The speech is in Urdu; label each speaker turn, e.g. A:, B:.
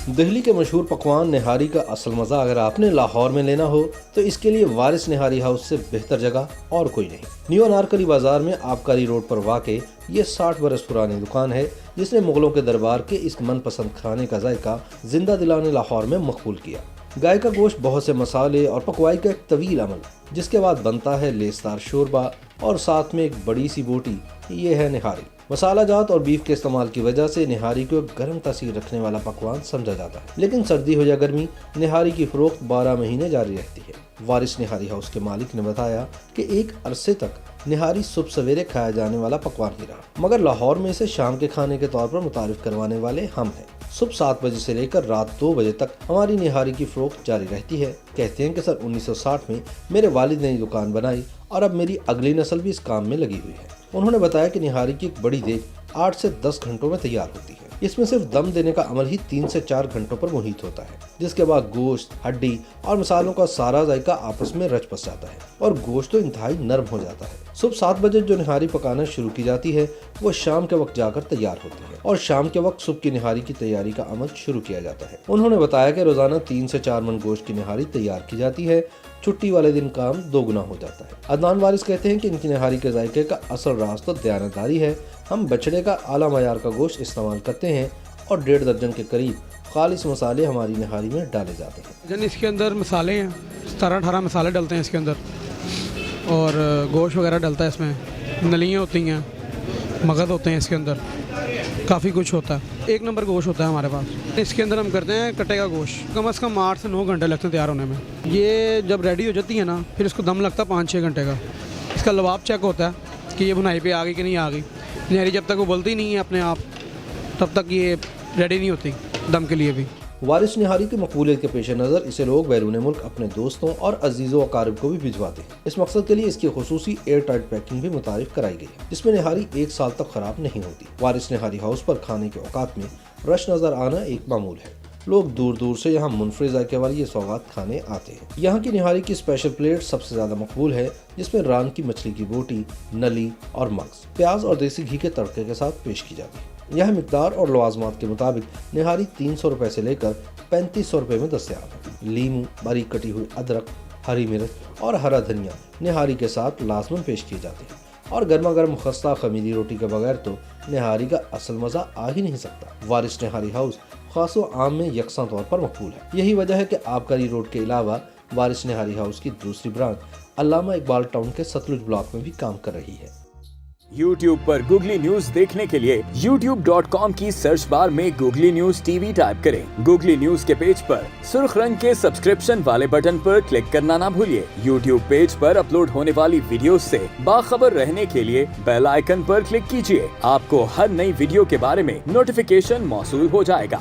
A: دہلی کے مشہور پکوان نہاری کا اصل مزہ اگر آپ نے لاہور میں لینا ہو تو اس کے لیے وارث نہاری ہاؤس سے بہتر جگہ اور کوئی نہیں۔ نیو انارکلی بازار میں آبکاری روڈ پر واقع یہ 60 برس پرانی دکان ہے جس نے مغلوں کے دربار کے اس من پسند کھانے کا ذائقہ زندہ دلانے لاہور میں مقبول کیا۔ گائے کا گوشت، بہت سے مسالے اور پکوائی کا ایک طویل عمل، جس کے بعد بنتا ہے لیسدار شوربہ اور ساتھ میں ایک بڑی سی بوٹی، یہ ہے نہاری۔ مسالہ جات اور بیف کے استعمال کی وجہ سے نہاری کو ایک گرم تاثیر رکھنے والا پکوان سمجھا جاتا ہے، لیکن سردی ہو یا گرمی نہاری کی فروخت 12 مہینے جاری رہتی ہے۔ وارث نہاری ہاؤس کے مالک نے بتایا کہ ایک عرصے تک نہاری صبح سویرے کھایا جانے والا پکوان ہی رہا، مگر لاہور میں اسے شام کے کھانے کے طور پر متعارف کروانے والے ہم ہیں۔ صبح 7 بجے سے لے کر رات 2 بجے تک ہماری نہاری کی فروخت جاری رہتی ہے۔ کہتے ہیں کہ سن 1960 میں میرے والد نے یہ دکان بنائی اور اب میری اگلی نسل بھی اس کام میں لگی ہوئی ہے۔ انہوں نے بتایا کہ نہاری کی ایک بڑی دیگ 8 سے 10 گھنٹوں میں تیار ہوتی ہے۔ اس میں صرف دم دینے کا عمل ہی 3 سے 4 گھنٹوں پر محیط ہوتا ہے، جس کے بعد گوشت، ہڈی اور مسالوں کا سارا ذائقہ آپس میں رچ بس جاتا ہے اور گوشت تو انتہائی نرم ہو جاتا ہے۔ صبح 7 بجے جو نہاری پکانا شروع کی جاتی ہے وہ شام کے وقت جا کر تیار ہوتی ہے اور شام کے وقت صبح کی نہاری کی تیاری کا عمل شروع کیا جاتا ہے۔ انہوں نے بتایا کہ روزانہ 3 سے 4 من گوشت کی نہاری تیار کی جاتی ہے۔ چھٹی والے دن کام 2 گنا ہو جاتا ہے۔ عدنان وارث کہتے ہیں کہ ان کی نہاری کے ذائقے کا اصل راز تو دیانتداری ہے۔ ہم بچڑے کا اعلیٰ معیار کا گوشت استعمال کرتے ہیں اور 1.5 درجن کے قریب خالص مسالے ہماری نہاری میں ڈالے جاتے ہیں۔
B: اس کے اندر مسالے ہیں، 17-18 مسالے ڈلتے ہیں اس کے اندر، اور گوشت وغیرہ ڈلتا ہے، اس میں نلیاں ہوتی ہیں، مغز ہوتے ہیں، اس کے اندر کافی کچھ ہوتا ہے۔ 1 نمبر گوشت ہوتا ہے ہمارے پاس۔ اس کے اندر ہم کرتے ہیں کٹے کا گوشت، کم از کم 8 سے 9 گھنٹے لگتے ہیں تیار ہونے میں۔ یہ جب ریڈی ہو جاتی ہے نا، پھر اس کو دم لگتا ہے 5-6 گھنٹے کا۔ اس کا لباب چیک ہوتا ہے کہ یہ بنائی پہ آ گئی کہ نہیں آ گئی۔ نہاری جب تک وہ بولتی نہیں ہے اپنے آپ، تب تک یہ ریڈی نہیں ہوتی دم کے لیے بھی۔
A: وارث نہاری کی مقبولیت کے پیش نظر اسے لوگ بیرون ملک اپنے دوستوں اور عزیز و اقارب کو بھی بھجواتے ہیں۔ اس مقصد کے لیے اس کی خصوصی ایئر ٹائٹ پیکنگ بھی متعارف کرائی گئی ہے، جس میں نہاری 1 سال تک خراب نہیں ہوتی۔ وارث نہاری ہاؤس پر کھانے کے اوقات میں رش نظر آنا ایک معمول ہے۔ لوگ دور دور سے یہاں منفرد ذائقے والی یہ سوغات کھانے آتے ہیں۔ یہاں کی نہاری کی اسپیشل پلیٹ سب سے زیادہ مقبول ہے، جس میں ران کی مچھلی کی بوٹی، نلی اور مغز پیاز اور دیسی گھی کے تڑکے کے ساتھ پیش کی جاتی ہے۔ یہاں مقدار اور لوازمات کے مطابق نہاری 300 روپے سے لے کر 3500 روپے میں دستیاب ہے۔ لیمو، باریک کٹی ہوئی ادرک، ہری مرچ اور ہرا دھنیا نہاری کے ساتھ لازماً پیش کیے جاتے ہیں، اور گرما گرم خستہ خمیری روٹی کے بغیر تو نہاری کا اصل مزہ آ ہی نہیں سکتا۔ وارث نہاری ہاؤس خاص و عام میں یکساں طور پر مقبول ہے۔ یہی وجہ ہے کہ آبکاری روڈ کے علاوہ وارث نہاری ہاؤس کی دوسری برانچ علامہ اقبال ٹاؤن کے ستلج بلاک میں بھی کام کر رہی ہے۔
C: YouTube پر گوگلی نیوز دیکھنے کے لیے youtube.com کی سرچ بار میں googly news T V type کریں۔ گوگلی نیوز کے پیج پر سرخ رنگ کے سبسکرپشن والے بٹن پر کلک کرنا نہ بھولیے۔ YouTube پیج پر اپلوڈ ہونے والی ویڈیوز سے باخبر رہنے کے لیے بیل آئیکن پر کلک کیجیے۔ آپ کو ہر نئی ویڈیو کے بارے میں نوٹیفیکیشن موصول ہو جائے گا۔